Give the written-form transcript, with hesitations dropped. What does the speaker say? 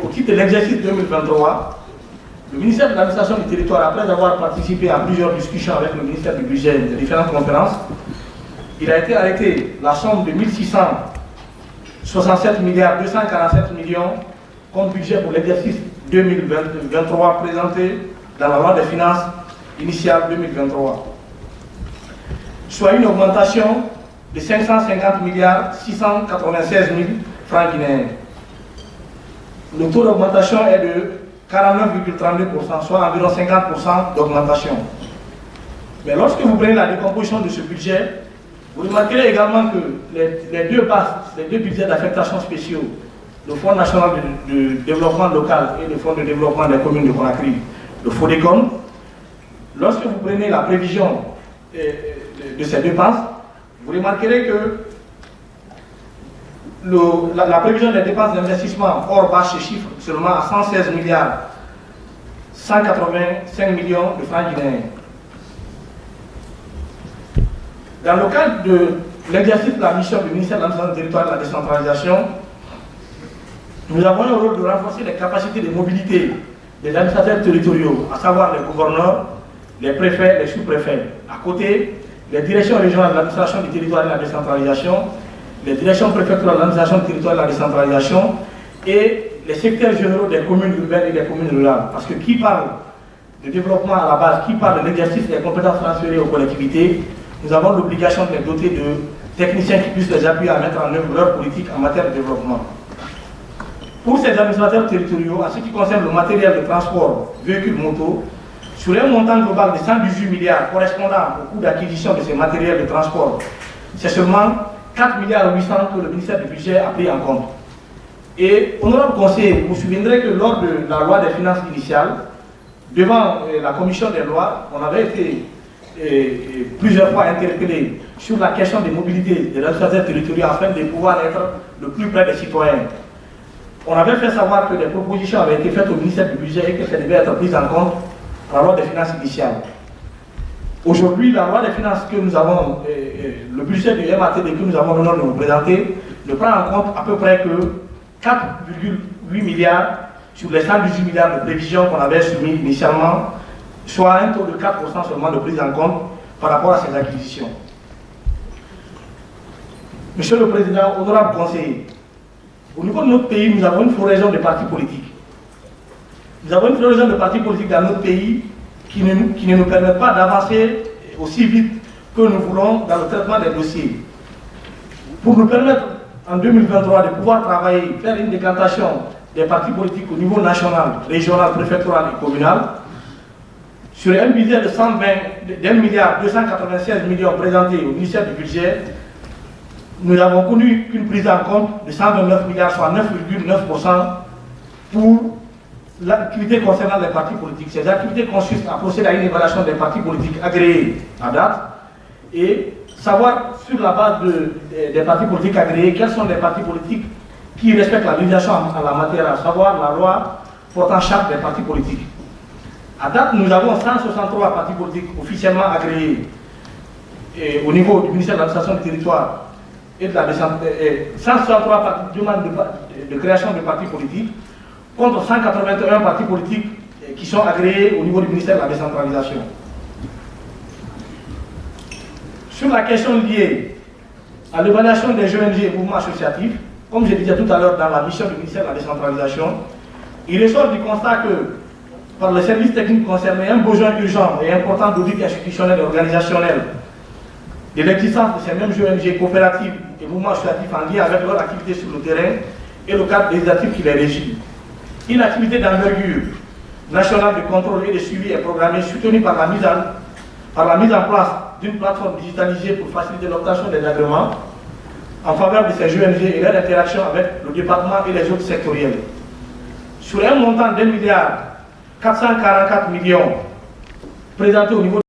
au titre de l'exercice 2023, le ministère de l'administration du territoire, après avoir participé à plusieurs discussions avec le ministère du budget et de différentes conférences, il a été arrêté la somme de 1667 milliards 247 millions comme budget pour l'exercice 2023 présenté dans la loi des finances initiale 2023, soit une augmentation de 550 milliards 696 000 francs guinéens. Le taux d'augmentation est de 49,32%, soit environ 50% d'augmentation. Mais lorsque vous prenez la décomposition de ce budget, vous remarquerez également que les deux budgets d'affectation spéciaux, le Fonds national de développement local et le Fonds de développement des communes de Conakry, le FODECON, lorsque vous prenez la prévision de ces dépenses, vous remarquerez que la prévision des dépenses d'investissement hors bas se chiffre seulement à 116 milliards 185 millions de francs guinéens. Dans le cadre de l'exercice de la mission du ministère de l'Administration du territoire et de la décentralisation, nous avons le rôle de renforcer les capacités de mobilité des administrateurs territoriaux, à savoir les gouverneurs, les préfets, les sous-préfets. À côté, les directions régionales de l'administration du territoire et de la décentralisation, les directions préfectorales de l'administration du territoire et de la décentralisation et les secrétaires généraux des communes urbaines et des communes rurales. Parce que qui parle de développement à la base, qui parle de l'exercice des compétences transférées aux collectivités, nous avons l'obligation de les doter de techniciens qui puissent les appuyer à mettre en œuvre leur politique en matière de développement. Pour ces administrateurs territoriaux, en ce qui concerne le matériel de transport, véhicules moto, sur un montant global de 118 milliards correspondant au coût d'acquisition de ces matériels de transport, c'est seulement 4 milliards 800 que le ministère du budget a pris en compte. Et, honorable conseiller, vous vous souviendrez que lors de la loi des finances initiales, devant la commission des lois, on avait été plusieurs fois interpellé sur la question des mobilités des administrateurs territoriaux afin de pouvoir être le plus près des citoyens. On avait fait savoir que des propositions avaient été faites au ministère du budget et que ça devait être pris en compte par la loi des finances initiales. Aujourd'hui, la loi des finances que nous avons, le budget du MATD que nous avons l'honneur de vous présenter, ne prend en compte à peu près que 4,8 milliards sur les 118 milliards de prévisions qu'on avait soumis initialement, soit un taux de 4% seulement de prise en compte par rapport à ces acquisitions. Monsieur le Président, honorable conseiller, au niveau de notre pays, nous avons une floraison de partis politiques. Nous avons une floraison de partis politiques dans notre pays qui ne nous permettent pas d'avancer aussi vite que nous voulons dans le traitement des dossiers. Pour nous permettre, en 2023, de pouvoir travailler, faire une décantation des partis politiques au niveau national, régional, préfectoral et communal, sur un budget de 1 milliard 296 millions présenté au ministère du budget, nous n'avons connu qu'une prise en compte de 129 milliards, soit 9,9% pour l'activité concernant les partis politiques. Ces activités consistent à procéder à une évaluation des partis politiques agréés à date et savoir sur la base des partis politiques agréés quels sont les partis politiques qui respectent la législation en la matière, à savoir la loi portant charte des partis politiques. À date, nous avons 163 partis politiques officiellement agréés au niveau du ministère de l'administration du territoire et de la décentralisation, 163 demandes de création de partis politiques contre 181 partis politiques qui sont agréés au niveau du ministère de la décentralisation. Sur la question liée à l'évaluation des ONG et mouvements associatifs, comme je disais tout à l'heure dans la mission du ministère de la décentralisation, il ressort du constat que par les services techniques concernés, un besoin urgent et important d'audit institutionnel et organisationnel de l'existence de ces mêmes ONG coopératives et mouvements associatifs en lien avec leur activité sur le terrain et le cadre législatif qui les régit. Une activité d'envergure nationale de contrôle et de suivi est programmée, soutenue par la mise en place d'une plateforme digitalisée pour faciliter l'obtention des agréments en faveur de ces ONG et leur interaction avec le département et les autres sectoriels. Sur un montant d'1 milliard 444 millions présenté au niveau